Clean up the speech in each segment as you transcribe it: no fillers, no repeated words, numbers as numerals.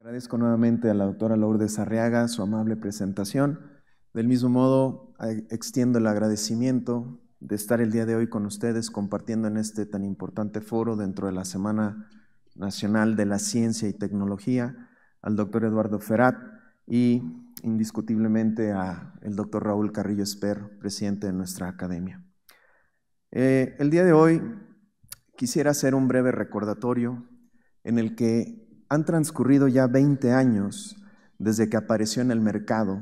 Agradezco nuevamente a la doctora Lourdes Arriaga su amable presentación. Del mismo modo, extiendo el agradecimiento de estar el día de hoy con ustedes compartiendo en este tan importante foro dentro de la Semana Nacional de la Ciencia y Tecnología al doctor Eduardo Ferat y indiscutiblemente al doctor Raúl Carrillo Esper, presidente de nuestra academia. El día de hoy quisiera hacer un breve recordatorio en el que han transcurrido ya 20 años desde que apareció en el mercado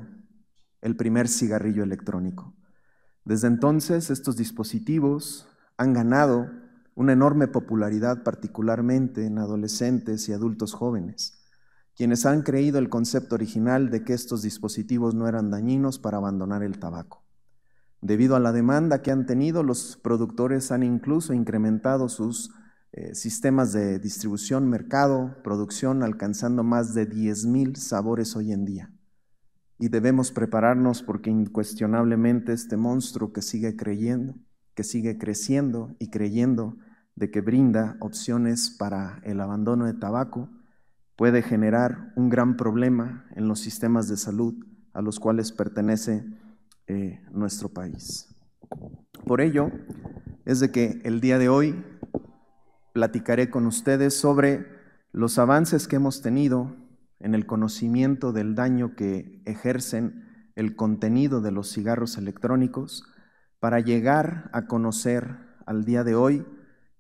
el primer cigarrillo electrónico. Desde entonces, estos dispositivos han ganado una enorme popularidad, particularmente en adolescentes y adultos jóvenes, quienes han creído el concepto original de que estos dispositivos no eran dañinos para abandonar el tabaco. Debido a la demanda que han tenido, los productores han incluso incrementado sus sistemas de distribución, mercado, producción, alcanzando más de 10,000 sabores hoy en día. Y debemos prepararnos porque incuestionablemente este monstruo que sigue creciendo y creyendo de que brinda opciones para el abandono de tabaco, puede generar un gran problema en los sistemas de salud a los cuales pertenece nuestro país. Por ello, es de que el día de hoy platicaré con ustedes sobre los avances que hemos tenido en el conocimiento del daño que ejercen el contenido de los cigarros electrónicos para llegar a conocer al día de hoy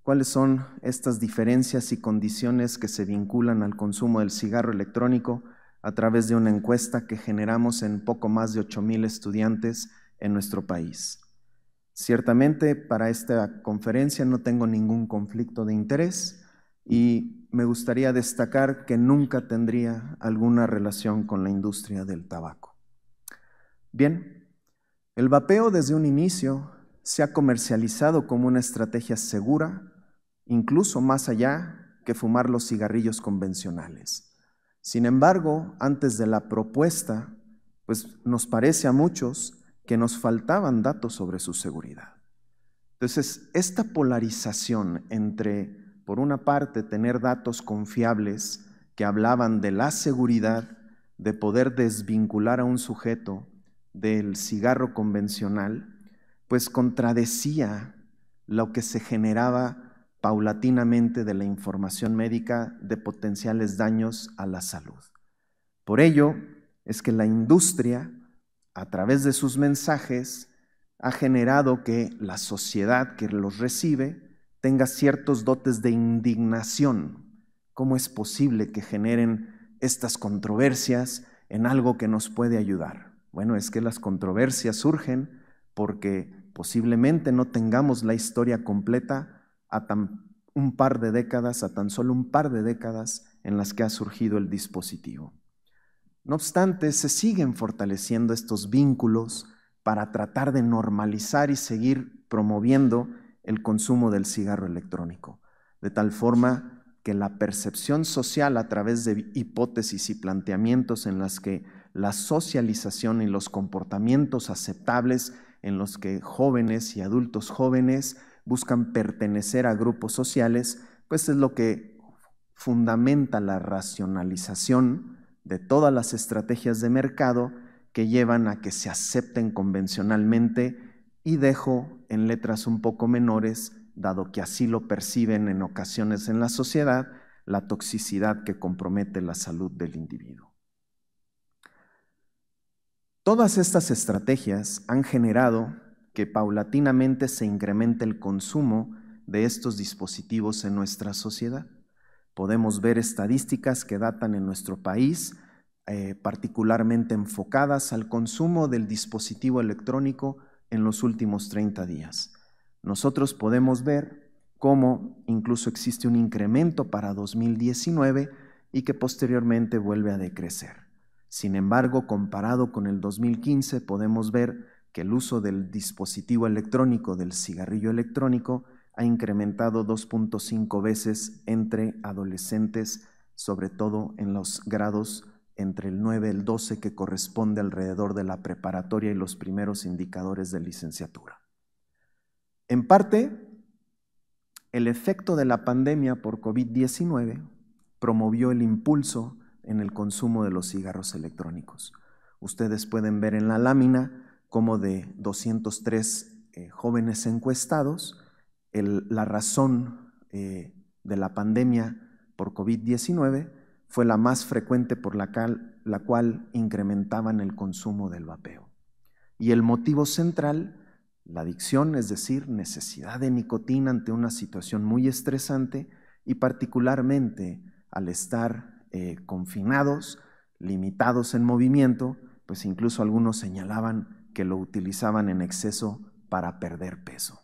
cuáles son estas diferencias y condiciones que se vinculan al consumo del cigarro electrónico a través de una encuesta que generamos en poco más de 8,000 estudiantes en nuestro país. Ciertamente, para esta conferencia no tengo ningún conflicto de interés y me gustaría destacar que nunca tendría alguna relación con la industria del tabaco. Bien, el vapeo desde un inicio se ha comercializado como una estrategia segura, incluso más allá que fumar los cigarrillos convencionales. Sin embargo, antes de la propuesta, pues nos parece a muchos que nos faltaban datos sobre su seguridad. Entonces, esta polarización entre, por una parte, tener datos confiables que hablaban de la seguridad, de poder desvincular a un sujeto del cigarro convencional, pues contradecía lo que se generaba paulatinamente de la información médica de potenciales daños a la salud. Por ello, es que la industria, a través de sus mensajes, ha generado que la sociedad que los recibe tenga ciertos dotes de indignación. ¿Cómo es posible que generen estas controversias en algo que nos puede ayudar? Bueno, es que las controversias surgen porque posiblemente no tengamos la historia completa a tan solo un par de décadas en las que ha surgido el dispositivo. No obstante, se siguen fortaleciendo estos vínculos para tratar de normalizar y seguir promoviendo el consumo del cigarro electrónico, de tal forma que la percepción social a través de hipótesis y planteamientos en las que la socialización y los comportamientos aceptables en los que jóvenes y adultos jóvenes buscan pertenecer a grupos sociales, pues es lo que fundamenta la racionalización de todas las estrategias de mercado que llevan a que se acepten convencionalmente, y dejo en letras un poco menores, dado que así lo perciben en ocasiones en la sociedad, la toxicidad que compromete la salud del individuo. Todas estas estrategias han generado que paulatinamente se incremente el consumo de estos dispositivos en nuestra sociedad. Podemos ver estadísticas que datan en nuestro país, particularmente enfocadas al consumo del dispositivo electrónico en los últimos 30 días. Nosotros podemos ver cómo incluso existe un incremento para 2019 y que posteriormente vuelve a decrecer. Sin embargo, comparado con el 2015, podemos ver que el uso del dispositivo electrónico, del cigarrillo electrónico, ha incrementado 2.5 veces entre adolescentes, sobre todo en los grados entre el 9 y el 12, que corresponde alrededor de la preparatoria y los primeros indicadores de licenciatura. En parte, el efecto de la pandemia por COVID-19 promovió el impulso en el consumo de los cigarros electrónicos. Ustedes pueden ver en la lámina cómo de 203 jóvenes encuestados, la razón de la pandemia por COVID-19 fue la más frecuente por la cual incrementaban el consumo del vapeo. Y el motivo central, la adicción, es decir, necesidad de nicotina ante una situación muy estresante y particularmente al estar confinados, limitados en movimiento, pues incluso algunos señalaban que lo utilizaban en exceso para perder peso.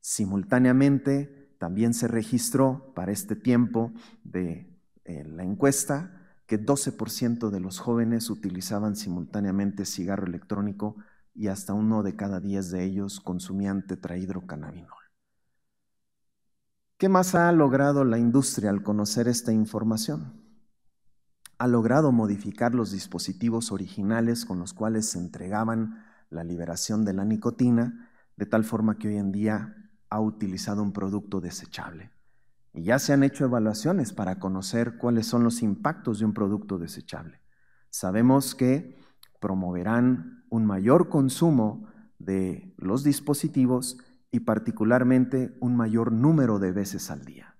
Simultáneamente, también se registró para este tiempo de la encuesta que 12% de los jóvenes utilizaban simultáneamente cigarro electrónico y hasta 1 de cada 10 de ellos consumían tetrahidrocannabinol. ¿Qué más ha logrado la industria al conocer esta información? Ha logrado modificar los dispositivos originales con los cuales se entregaban la liberación de la nicotina, de tal forma que hoy en día ha utilizado un producto desechable. Y ya se han hecho evaluaciones para conocer cuáles son los impactos de un producto desechable. Sabemos que promoverán un mayor consumo de los dispositivos y particularmente un mayor número de veces al día.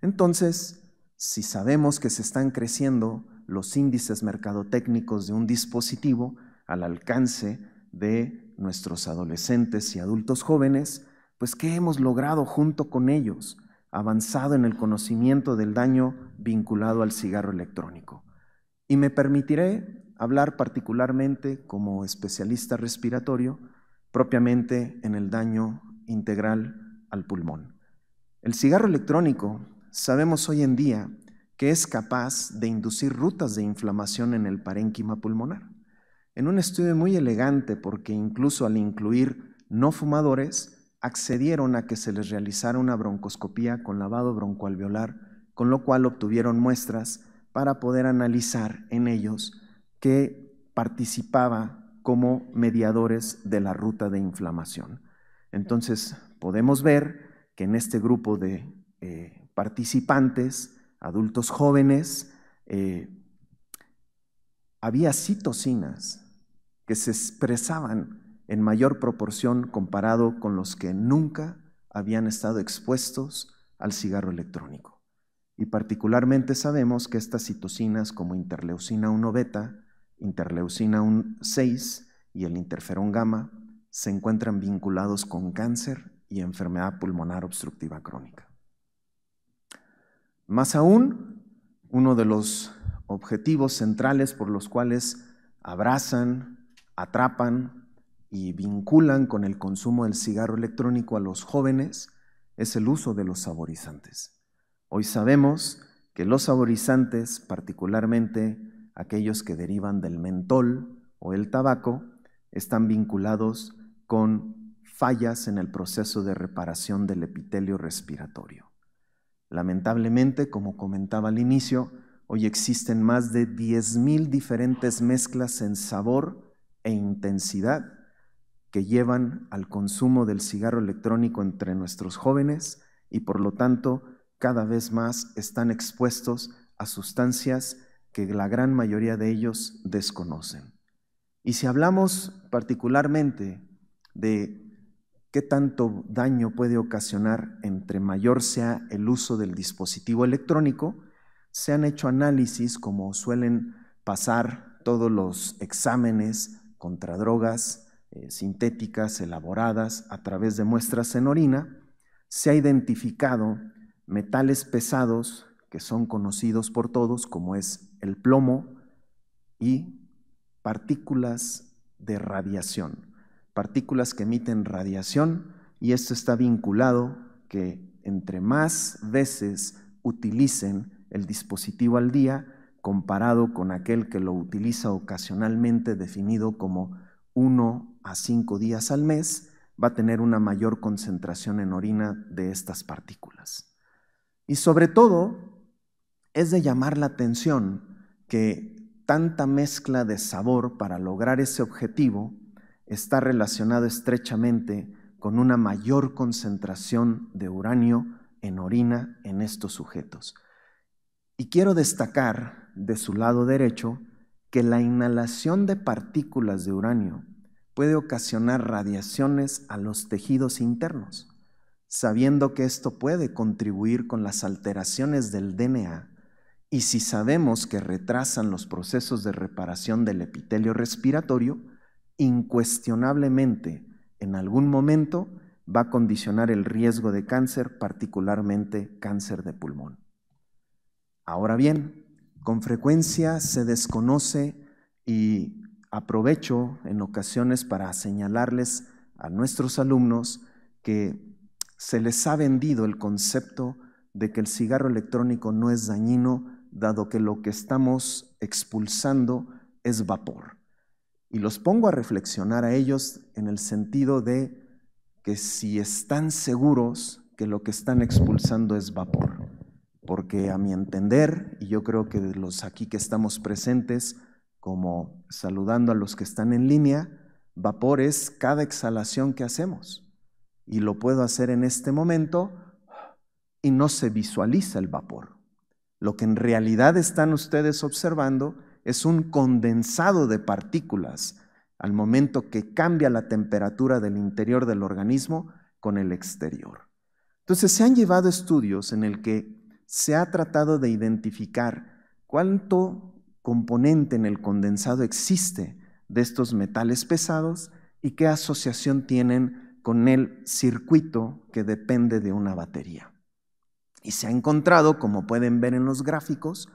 Entonces, si sabemos que se están creciendo los índices mercadotécnicos de un dispositivo al alcance de nuestros adolescentes y adultos jóvenes, pues ¿qué hemos logrado junto con ellos? Avanzado en el conocimiento del daño vinculado al cigarro electrónico. Y me permitiré hablar particularmente como especialista respiratorio, propiamente en el daño integral al pulmón. El cigarro electrónico, sabemos hoy en día que es capaz de inducir rutas de inflamación en el parénquima pulmonar. En un estudio muy elegante, porque incluso al incluir no fumadores, accedieron a que se les realizara una broncoscopía con lavado broncoalveolar, con lo cual obtuvieron muestras para poder analizar en ellos que participaba como mediadores de la ruta de inflamación. Entonces, podemos ver que en este grupo de participantes, adultos jóvenes, había citocinas que se expresaban en mayor proporción comparado con los que nunca habían estado expuestos al cigarro electrónico. Y particularmente sabemos que estas citocinas como interleucina 1 beta, interleucina 6 y el interferón gamma se encuentran vinculados con cáncer y enfermedad pulmonar obstructiva crónica. Más aún, uno de los objetivos centrales por los cuales abrazan, atrapan y vinculan con el consumo del cigarro electrónico a los jóvenes es el uso de los saborizantes. Hoy sabemos que los saborizantes, particularmente aquellos que derivan del mentol o el tabaco, están vinculados con fallas en el proceso de reparación del epitelio respiratorio. Lamentablemente, como comentaba al inicio, hoy existen más de 10,000 diferentes mezclas en sabor e intensidad que llevan al consumo del cigarro electrónico entre nuestros jóvenes y por lo tanto cada vez más están expuestos a sustancias que la gran mayoría de ellos desconocen. Y si hablamos particularmente de qué tanto daño puede ocasionar entre mayor sea el uso del dispositivo electrónico, se han hecho análisis como suelen pasar todos los exámenes contra drogas sintéticas elaboradas a través de muestras en orina. Se ha identificado metales pesados que son conocidos por todos como es el plomo y partículas de radiación, partículas que emiten radiación, y esto está vinculado que entre más veces utilicen el dispositivo al día comparado con aquel que lo utiliza ocasionalmente, definido como 1 a 5 días al mes, va a tener una mayor concentración en orina de estas partículas. Y sobre todo, es de llamar la atención que tanta mezcla de sabor para lograr ese objetivo está relacionado estrechamente con una mayor concentración de uranio en orina en estos sujetos. Y quiero destacar de su lado derecho que la inhalación de partículas de uranio puede ocasionar radiaciones a los tejidos internos, sabiendo que esto puede contribuir con las alteraciones del DNA, y si sabemos que retrasan los procesos de reparación del epitelio respiratorio, incuestionablemente en algún momento va a condicionar el riesgo de cáncer, particularmente cáncer de pulmón. Ahora bien, con frecuencia se desconoce, y aprovecho en ocasiones para señalarles a nuestros alumnos que se les ha vendido el concepto de que el cigarro electrónico no es dañino, dado que lo que estamos expulsando es vapor. Y los pongo a reflexionar a ellos en el sentido de que si están seguros que lo que están expulsando es vapor, porque a mi entender, y yo creo que de los aquí que estamos presentes, como saludando a los que están en línea, vapor es cada exhalación que hacemos, y lo puedo hacer en este momento y no se visualiza el vapor. Lo que en realidad están ustedes observando es un condensado de partículas al momento que cambia la temperatura del interior del organismo con el exterior. Entonces se han llevado estudios en el que se ha tratado de identificar cuánto componente en el condensado existe de estos metales pesados y qué asociación tienen con el circuito que depende de una batería. Y se ha encontrado, como pueden ver en los gráficos,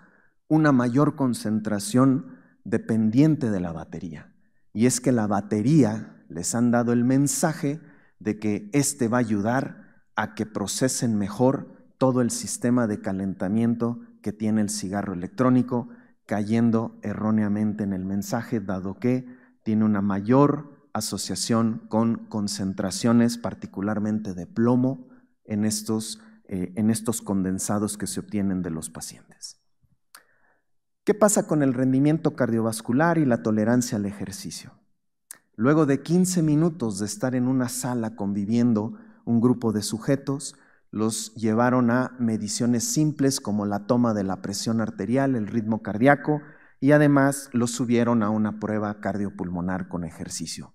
una mayor concentración dependiente de la batería. Y es que la batería les han dado el mensaje de que este va a ayudar a que procesen mejor todo el sistema de calentamiento que tiene el cigarro electrónico, cayendo erróneamente en el mensaje, dado que tiene una mayor asociación con concentraciones, particularmente de plomo, en estos condensados que se obtienen de los pacientes. ¿Qué pasa con el rendimiento cardiovascular y la tolerancia al ejercicio? Luego de 15 minutos de estar en una sala conviviendo un grupo de sujetos, los llevaron a mediciones simples como la toma de la presión arterial, el ritmo cardíaco, y además los subieron a una prueba cardiopulmonar con ejercicio.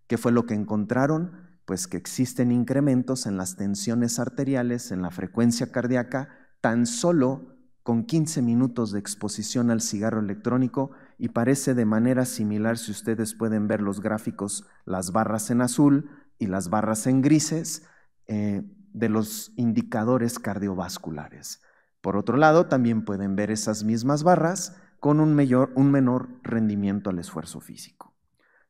¿Qué fue lo que encontraron? Pues que existen incrementos en las tensiones arteriales, en la frecuencia cardíaca, tan solo con 15 minutos de exposición al cigarro electrónico, y parece de manera similar, si ustedes pueden ver los gráficos, las barras en azul y las barras en grises, de los indicadores cardiovasculares. Por otro lado, también pueden ver esas mismas barras con un menor rendimiento al esfuerzo físico.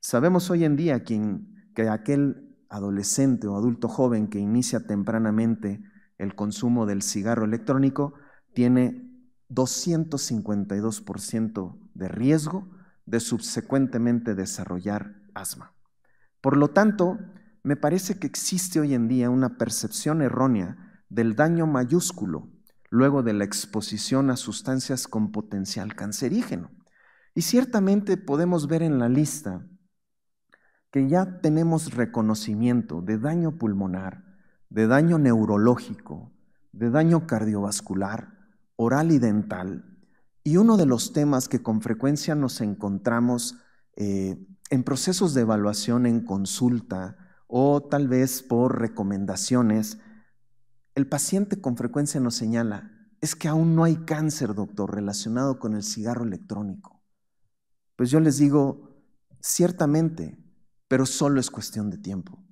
Sabemos hoy en día que aquel adolescente o adulto joven que inicia tempranamente el consumo del cigarro electrónico tiene 252% de riesgo de subsecuentemente desarrollar asma. Por lo tanto, me parece que existe hoy en día una percepción errónea del daño mayúsculo luego de la exposición a sustancias con potencial cancerígeno. Y ciertamente podemos ver en la lista que ya tenemos reconocimiento de daño pulmonar, de daño neurológico, de daño cardiovascular, oral y dental, y uno de los temas que con frecuencia nos encontramos en procesos de evaluación en consulta o tal vez por recomendaciones, el paciente con frecuencia nos señala: es que aún no hay cáncer, doctor, relacionado con el cigarro electrónico. Pues yo les digo, ciertamente, pero solo es cuestión de tiempo.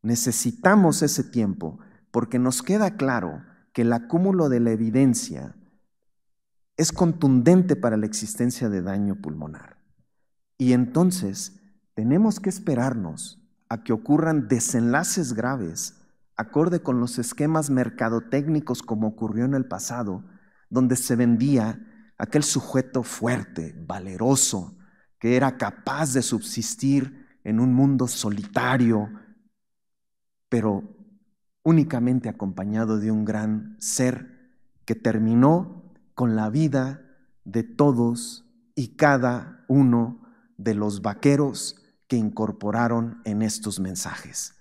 Necesitamos ese tiempo porque nos queda claro que el acúmulo de la evidencia es contundente para la existencia de daño pulmonar. Y entonces tenemos que esperarnos a que ocurran desenlaces graves acorde con los esquemas mercadotécnicos, como ocurrió en el pasado, donde se vendía aquel sujeto fuerte, valeroso, que era capaz de subsistir en un mundo solitario, pero únicamente acompañado de un gran ser que terminó con la vida de todos y cada uno de los vaqueros que incorporaron en estos mensajes.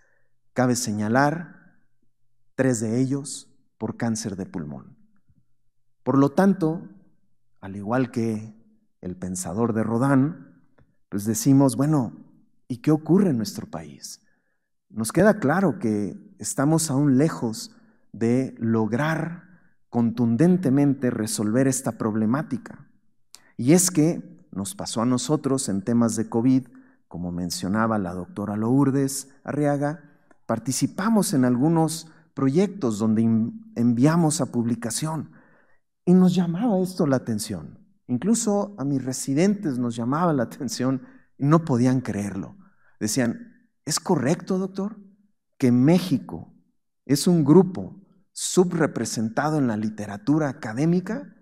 Cabe señalar 3 de ellos por cáncer de pulmón. Por lo tanto, al igual que el pensador de Rodin, pues decimos, bueno, ¿y qué ocurre en nuestro país? Nos queda claro que estamos aún lejos de lograr contundentemente resolver esta problemática. Y es que nos pasó a nosotros en temas de COVID, como mencionaba la doctora Lourdes Arriaga, participamos en algunos proyectos donde enviamos a publicación y nos llamaba esto la atención. Incluso a mis residentes nos llamaba la atención y no podían creerlo. Decían, ¿es correcto, doctor, que México es un grupo subrepresentado en la literatura académica?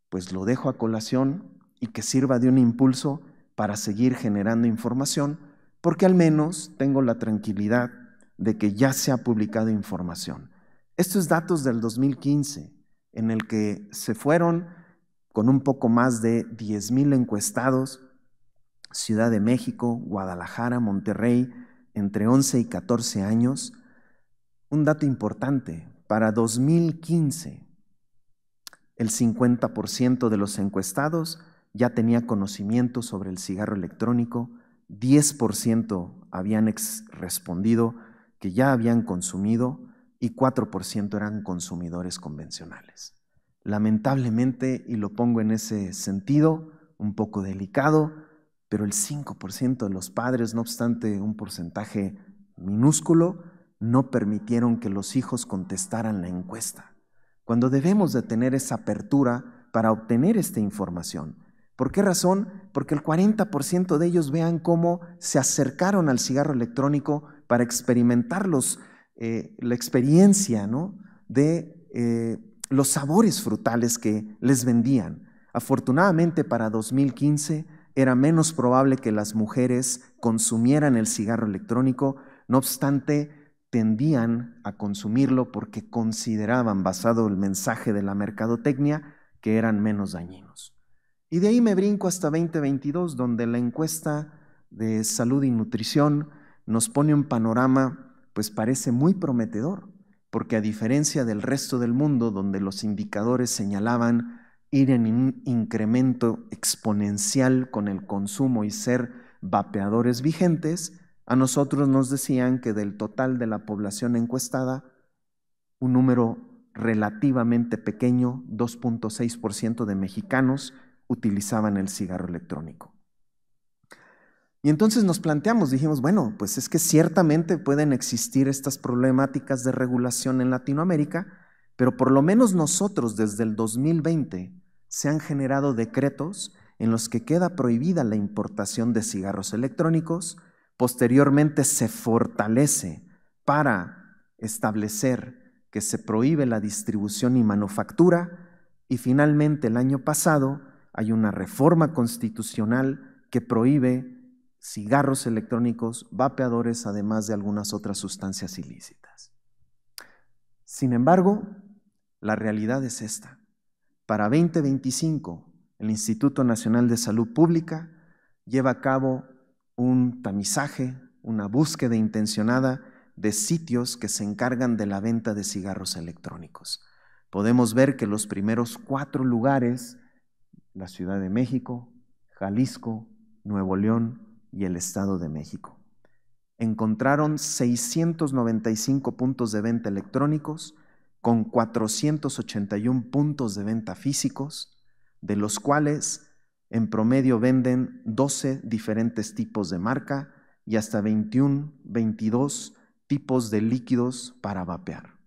Pues lo dejo a colación y que sirva de un impulso para seguir generando información, porque al menos tengo la tranquilidad de que ya se ha publicado información. Estos datos del 2015, en el que se fueron con un poco más de 10,000 encuestados, Ciudad de México, Guadalajara, Monterrey, entre 11 y 14 años. Un dato importante, para 2015, el 50% de los encuestados ya tenía conocimiento sobre el cigarro electrónico, 10% habían respondido que ya habían consumido y 4% eran consumidores convencionales. Lamentablemente, y lo pongo en ese sentido, un poco delicado, pero el 5% de los padres, no obstante un porcentaje minúsculo, no permitieron que los hijos contestaran la encuesta, cuando debemos de tener esa apertura para obtener esta información. ¿Por qué razón? Porque el 40% de ellos vean cómo se acercaron al cigarro electrónico para experimentar la experiencia, ¿no?, de los sabores frutales que les vendían. Afortunadamente para 2015 era menos probable que las mujeres consumieran el cigarro electrónico, no obstante tendían a consumirlo porque consideraban, basado en el mensaje de la mercadotecnia, que eran menos dañinos. Y de ahí me brinco hasta 2022, donde la encuesta de salud y nutrición nos pone un panorama, pues parece muy prometedor, porque a diferencia del resto del mundo, donde los indicadores señalaban ir en un incremento exponencial con el consumo y ser vapeadores vigentes, a nosotros nos decían que del total de la población encuestada, un número relativamente pequeño, 2.6% de mexicanos, utilizaban el cigarro electrónico. Y entonces nos planteamos, dijimos, bueno, pues es que ciertamente pueden existir estas problemáticas de regulación en Latinoamérica, pero por lo menos nosotros desde el 2020 se han generado decretos en los que queda prohibida la importación de cigarros electrónicos. Posteriormente se fortalece para establecer que se prohíbe la distribución y manufactura, y finalmente el año pasado hay una reforma constitucional que prohíbe cigarros electrónicos, vapeadores, además de algunas otras sustancias ilícitas. Sin embargo, la realidad es esta. Para 2025, el Instituto Nacional de Salud Pública lleva a cabo un tamizaje, una búsqueda intencionada de sitios que se encargan de la venta de cigarros electrónicos. Podemos ver que los primeros 4 lugares, la Ciudad de México, Jalisco, Nuevo León y el Estado de México, encontraron 695 puntos de venta electrónicos con 481 puntos de venta físicos, de los cuales en promedio venden 12 diferentes tipos de marca y hasta 21, 22 tipos de líquidos para vapear.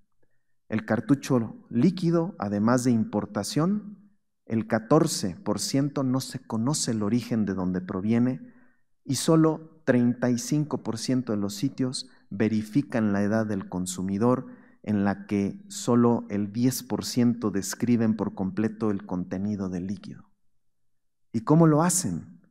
El cartucho líquido, además de importación, el 14% no se conoce el origen de donde proviene y solo 35% de los sitios verifican la edad del consumidor, en la que solo el 10% describen por completo el contenido del líquido. ¿Y cómo lo hacen?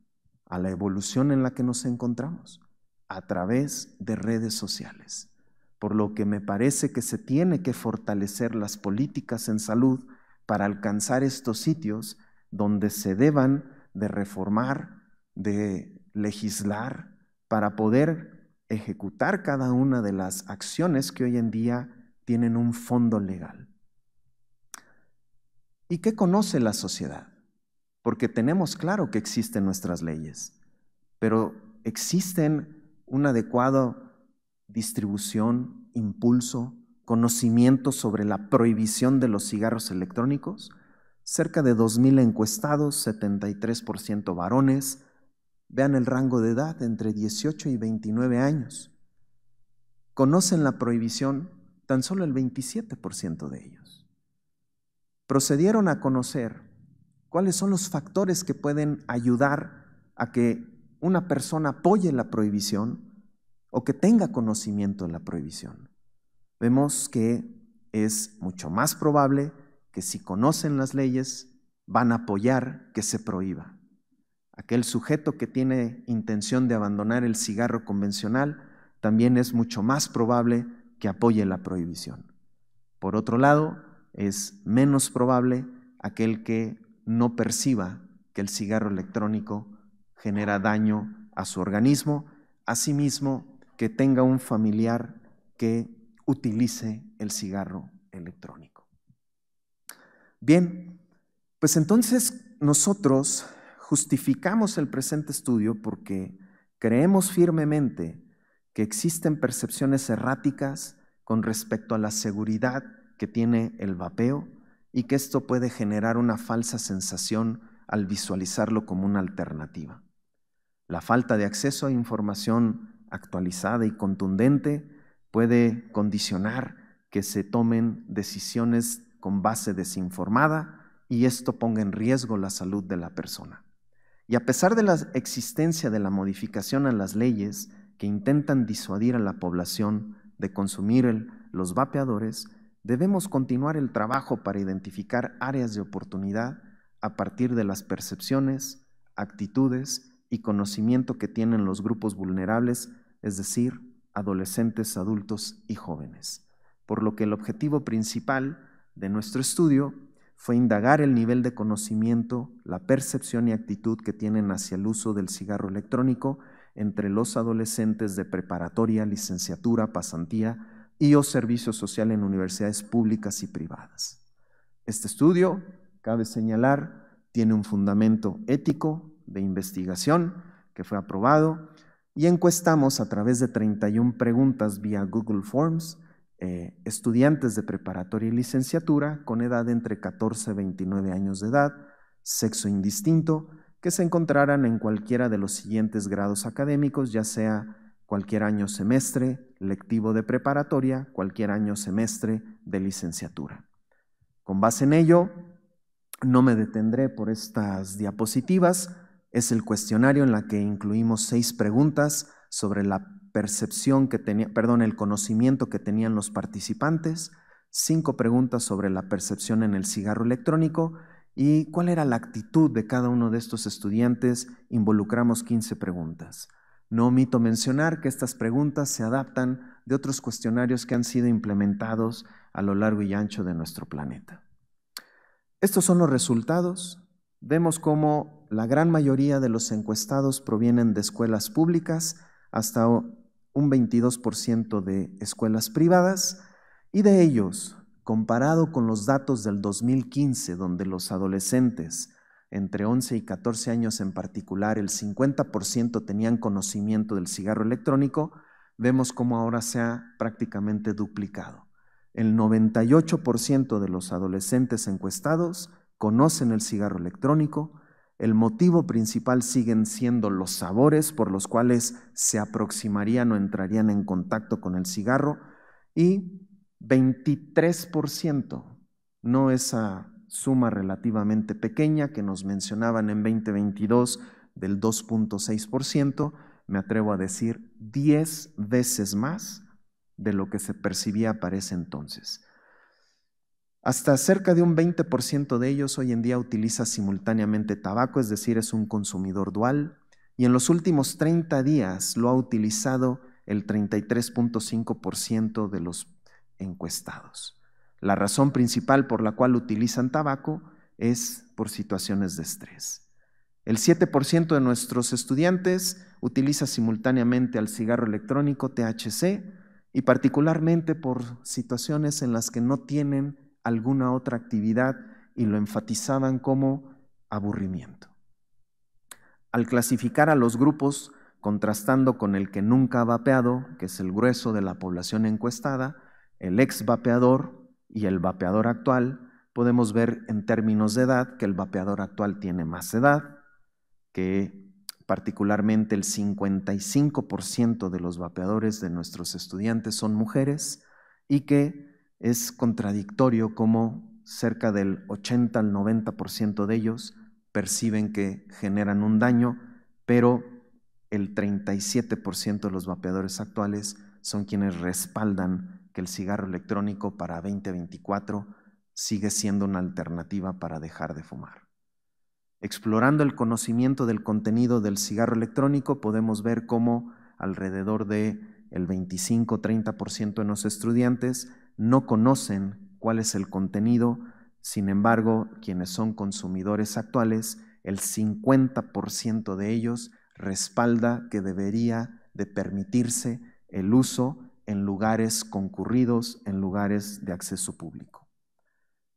A la evolución en la que nos encontramos, a través de redes sociales. Por lo que me parece que se tiene que fortalecer las políticas en salud para alcanzar estos sitios donde se deban de reformar, de legislar, para poder ejecutar cada una de las acciones que hoy en día tienen un fondo legal. ¿Y qué conoce la sociedad? Porque tenemos claro que existen nuestras leyes, pero ¿existen una adecuada distribución, impulso, conocimiento sobre la prohibición de los cigarros electrónicos? Cerca de 2,000 encuestados, 73% varones. Vean el rango de edad, entre 18 y 29 años. Conocen la prohibición tan solo el 27% de ellos. Procedieron a conocer cuáles son los factores que pueden ayudar a que una persona apoye la prohibición o que tenga conocimiento de la prohibición. Vemos que es mucho más probable que si conocen las leyes van a apoyar que se prohíba. Aquel sujeto que tiene intención de abandonar el cigarro convencional también es mucho más probable que apoye la prohibición. Por otro lado, es menos probable aquel que no perciba que el cigarro electrónico genera daño a su organismo, asimismo que tenga un familiar que utilice el cigarro electrónico. Bien, pues entonces nosotros justificamos el presente estudio porque creemos firmemente que existen percepciones erráticas con respecto a la seguridad que tiene el vapeo y que esto puede generar una falsa sensación al visualizarlo como una alternativa. La falta de acceso a información actualizada y contundente puede condicionar que se tomen decisiones con base desinformada y esto ponga en riesgo la salud de la persona. Y a pesar de la existencia de la modificación a las leyes que intentan disuadir a la población de consumir los vapeadores, debemos continuar el trabajo para identificar áreas de oportunidad a partir de las percepciones, actitudes y conocimiento que tienen los grupos vulnerables, es decir, adolescentes, adultos y jóvenes. Por lo que el objetivo principal de nuestro estudio fue indagar el nivel de conocimiento, la percepción y actitud que tienen hacia el uso del cigarro electrónico entre los adolescentes de preparatoria, licenciatura, pasantía y o servicio social en universidades públicas y privadas. Este estudio, cabe señalar, tiene un fundamento ético de investigación que fue aprobado y encuestamos a través de 31 preguntas vía Google Forms estudiantes de preparatoria y licenciatura con edad entre 14 y 29 años de edad, sexo indistinto, que se encontraran en cualquiera de los siguientes grados académicos, ya sea cualquier año semestre lectivo de preparatoria, cualquier año semestre de licenciatura. Con base en ello, no me detendré por estas diapositivas, es el cuestionario en la que incluimos 6 preguntas sobre la percepción que tenía, el conocimiento que tenían los participantes, 5 preguntas sobre la percepción en el cigarro electrónico y cuál era la actitud de cada uno de estos estudiantes. Involucramos 15 preguntas. No omito mencionar que estas preguntas se adaptan de otros cuestionarios que han sido implementados a lo largo y ancho de nuestro planeta. Estos son los resultados. Vemos cómo la gran mayoría de los encuestados provienen de escuelas públicas, hasta un 22% de escuelas privadas, y de ellos, comparado con los datos del 2015, donde los adolescentes entre 11 y 14 años en particular, el 50% tenían conocimiento del cigarro electrónico, vemos cómo ahora se ha prácticamente duplicado. El 98% de los adolescentes encuestados conocen el cigarro electrónico. El motivo principal siguen siendo los sabores por los cuales se aproximarían o entrarían en contacto con el cigarro, y 23%, no esa suma relativamente pequeña que nos mencionaban en 2022 del 2.6%, me atrevo a decir 10 veces más de lo que se percibía para ese entonces. Hasta cerca de un 20% de ellos hoy en día utiliza simultáneamente tabaco, es decir, es un consumidor dual, y en los últimos 30 días lo ha utilizado el 33.5% de los encuestados. La razón principal por la cual utilizan tabaco es por situaciones de estrés. El 7% de nuestros estudiantes utiliza simultáneamente al cigarro electrónico THC y particularmente por situaciones en las que no tienen alguna otra actividad y lo enfatizaban como aburrimiento. Al clasificar a los grupos, contrastando con el que nunca ha vapeado, que es el grueso de la población encuestada, el ex vapeador y el vapeador actual, podemos ver en términos de edad que el vapeador actual tiene más edad, que particularmente el 55% de los vapeadores de nuestros estudiantes son mujeres y que es contradictorio como cerca del 80 al 90% de ellos perciben que generan un daño, pero el 37% de los vapeadores actuales son quienes respaldan que el cigarro electrónico para 2024 sigue siendo una alternativa para dejar de fumar. Explorando el conocimiento del contenido del cigarro electrónico, podemos ver cómo alrededor del 25-30% de los estudiantes no conocen cuál es el contenido. Sin embargo, quienes son consumidores actuales, el 50% de ellos respalda que debería de permitirse el uso en lugares concurridos, en lugares de acceso público.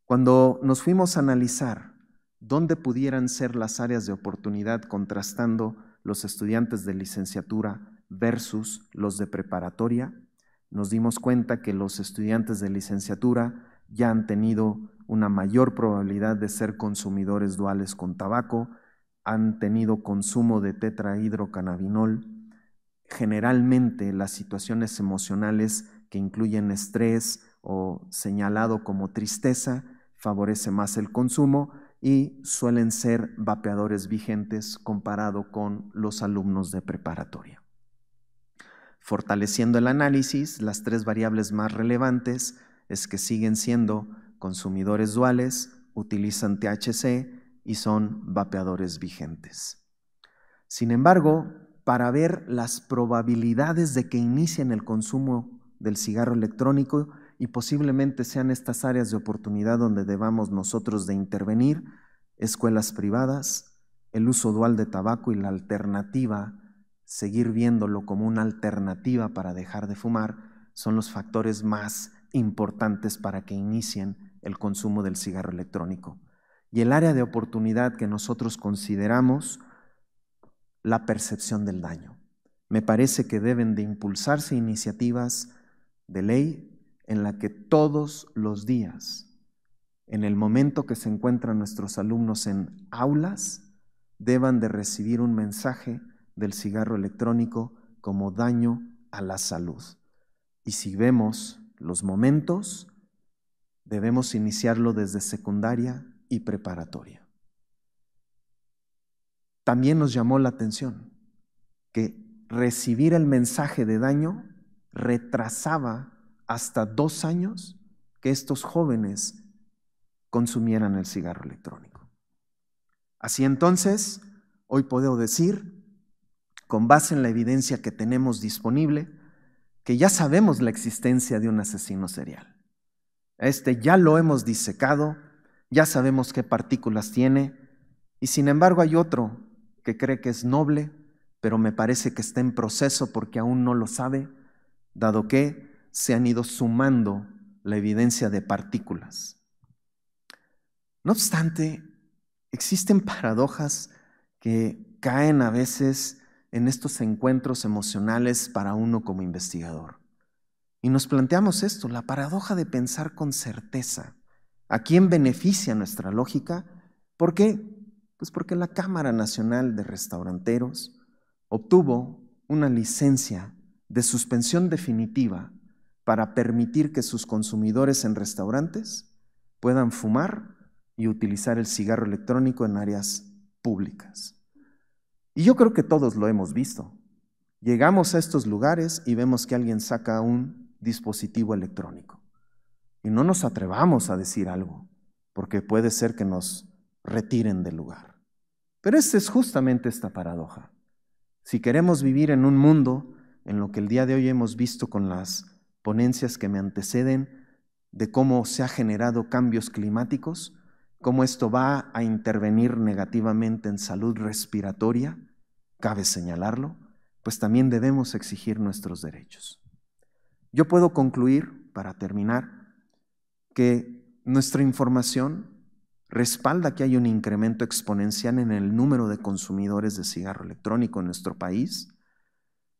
Cuando nos fuimos a analizar dónde pudieran ser las áreas de oportunidad contrastando los estudiantes de licenciatura versus los de preparatoria, nos dimos cuenta que los estudiantes de licenciatura ya han tenido una mayor probabilidad de ser consumidores duales con tabaco, han tenido consumo de tetrahidrocannabinol. Generalmente las situaciones emocionales que incluyen estrés o señalado como tristeza favorece más el consumo y suelen ser vapeadores vigentes comparado con los alumnos de preparatoria. Fortaleciendo el análisis, las tres variables más relevantes es que siguen siendo consumidores duales, utilizan THC y son vapeadores vigentes. Sin embargo, para ver las probabilidades de que inicien el consumo del cigarro electrónico y posiblemente sean estas áreas de oportunidad donde debamos nosotros de intervenir, escuelas privadas, el uso dual de tabaco y la alternativa, seguir viéndolo como una alternativa para dejar de fumar, son los factores más importantes para que inicien el consumo del cigarro electrónico. Y el área de oportunidad que nosotros consideramos, la percepción del daño. Me parece que deben de impulsarse iniciativas de ley en la que todos los días, en el momento que se encuentran nuestros alumnos en aulas, deban de recibir un mensaje del cigarro electrónico como daño a la salud. Y si vemos los momentos, debemos iniciarlo desde secundaria y preparatoria. También nos llamó la atención que recibir el mensaje de daño retrasaba hasta 2 años que estos jóvenes consumieran el cigarro electrónico. Así entonces, hoy puedo decir, con base en la evidencia que tenemos disponible, que ya sabemos la existencia de un asesino serial. Ya lo hemos disecado, ya sabemos qué partículas tiene, y sin embargo hay otro que cree que es noble, pero me parece que está en proceso porque aún no lo sabe, dado que se han ido sumando la evidencia de partículas. No obstante, existen paradojas que caen a veces en estos encuentros emocionales para uno como investigador. Y nos planteamos esto, la paradoja de pensar con certeza. ¿A quién beneficia nuestra lógica? ¿Por qué? Pues porque la Cámara Nacional de Restauranteros obtuvo una licencia de suspensión definitiva para permitir que sus consumidores en restaurantes puedan fumar y utilizar el cigarro electrónico en áreas públicas. Y yo creo que todos lo hemos visto. Llegamos a estos lugares y vemos que alguien saca un dispositivo electrónico. Y no nos atrevamos a decir algo, porque puede ser que nos retiren del lugar. Pero es justamente esta paradoja. Si queremos vivir en un mundo en lo que el día de hoy hemos visto con las ponencias que me anteceden, de cómo se han generado cambios climáticos, cómo esto va a intervenir negativamente en salud respiratoria, cabe señalarlo, pues también debemos exigir nuestros derechos. Yo puedo concluir, para terminar, que nuestra información respalda que hay un incremento exponencial en el número de consumidores de cigarro electrónico en nuestro país,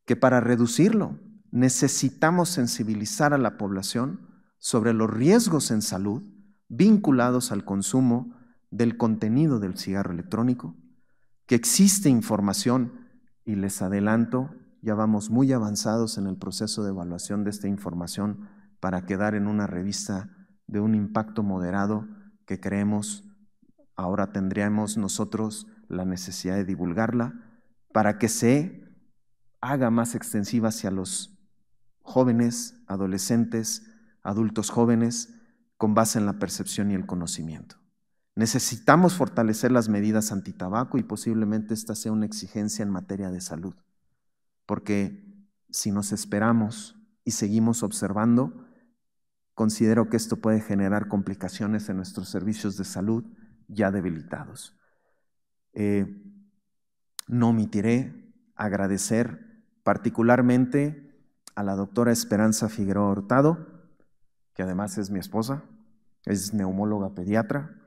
que para reducirlo necesitamos sensibilizar a la población sobre los riesgos en salud vinculados al consumo del contenido del cigarro electrónico, que existe información, y les adelanto, ya vamos muy avanzados en el proceso de evaluación de esta información para quedar en una revista de un impacto moderado que creemos ahora tendríamos nosotros la necesidad de divulgarla para que se haga más extensiva hacia los jóvenes, adolescentes, adultos jóvenes, con base en la percepción y el conocimiento. Necesitamos fortalecer las medidas antitabaco y posiblemente esta sea una exigencia en materia de salud, porque si nos esperamos y seguimos observando, considero que esto puede generar complicaciones en nuestros servicios de salud ya debilitados. No omitiré agradecer particularmente a la doctora Esperanza Figueroa Hurtado, que además es mi esposa, es neumóloga pediatra,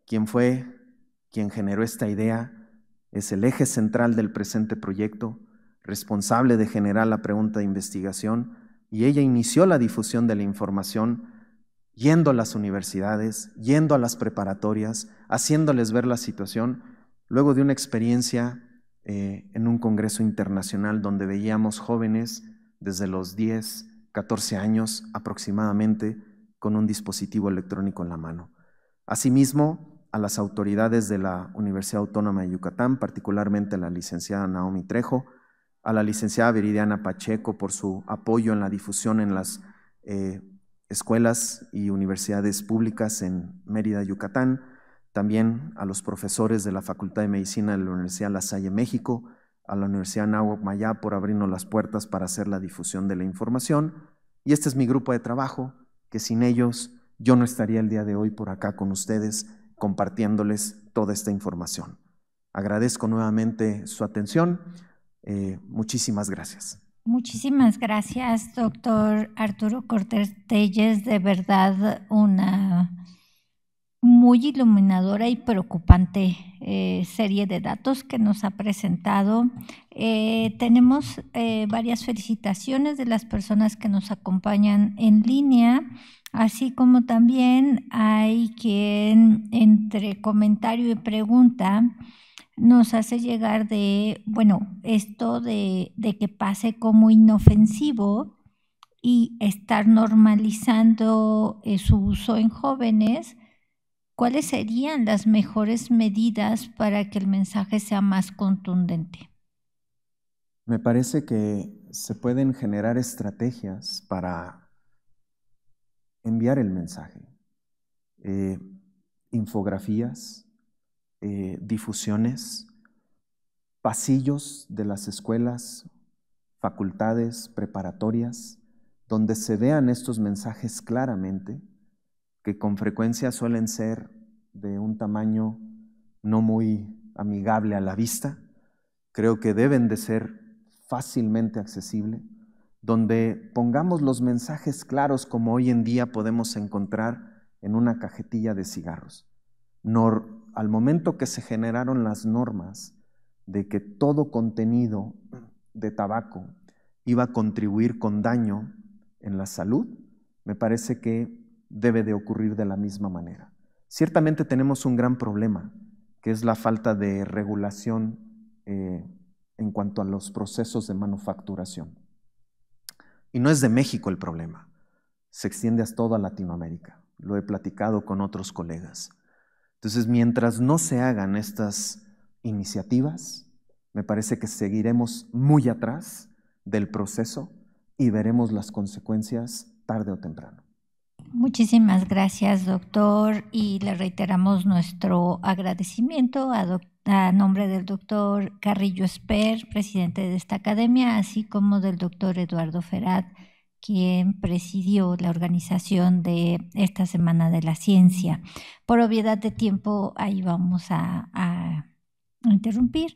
quien generó esta idea, es el eje central del presente proyecto, responsable de generar la pregunta de investigación, y ella inició la difusión de la información yendo a las universidades, yendo a las preparatorias, haciéndoles ver la situación, luego de una experiencia en un congreso internacional donde veíamos jóvenes desde los 10, 14 años aproximadamente con un dispositivo electrónico en la mano. Asimismo, a las autoridades de la Universidad Autónoma de Yucatán, particularmente a la licenciada Naomi Trejo, a la licenciada Viridiana Pacheco por su apoyo en la difusión en las escuelas y universidades públicas en Mérida, Yucatán, también a los profesores de la Facultad de Medicina de la Universidad La Salle, México, a la Universidad Anáhuac Maya por abrirnos las puertas para hacer la difusión de la información. Y este es mi grupo de trabajo, que sin ellos yo no estaría el día de hoy por acá con ustedes compartiéndoles toda esta información. Agradezco nuevamente su atención. Muchísimas gracias. Muchísimas gracias, doctor Arturo Cortés Telles. De verdad, una muy iluminadora y preocupante serie de datos que nos ha presentado. Tenemos varias felicitaciones de las personas que nos acompañan en línea, así como también hay quien entre comentario y pregunta nos hace llegar de, bueno, esto de que pase como inofensivo y estar normalizando su uso en jóvenes. ¿Cuáles serían las mejores medidas para que el mensaje sea más contundente? Me parece que se pueden generar estrategias para enviar el mensaje. Infografías, difusiones, pasillos de las escuelas, facultades, preparatorias, donde se vean estos mensajes claramente, que con frecuencia suelen ser de un tamaño no muy amigable a la vista. Creo que deben de ser fácilmente accesibles, donde pongamos los mensajes claros como hoy en día podemos encontrar en una cajetilla de cigarros. Al momento que se generaron las normas de que todo contenido de tabaco iba a contribuir con daño en la salud, me parece que debe de ocurrir de la misma manera. Ciertamente tenemos un gran problema, que es la falta de regulación en cuanto a los procesos de manufacturación. Y no es de México el problema, se extiende a toda Latinoamérica. Lo he platicado con otros colegas. Entonces, mientras no se hagan estas iniciativas, me parece que seguiremos muy atrás del proceso y veremos las consecuencias tarde o temprano. Muchísimas gracias, doctor, y le reiteramos nuestro agradecimiento a nombre del doctor Carrillo Esper, presidente de esta academia, así como del doctor Eduardo Ferat, quien presidió la organización de esta Semana de la Ciencia. Por obviedad de tiempo, ahí vamos a interrumpir.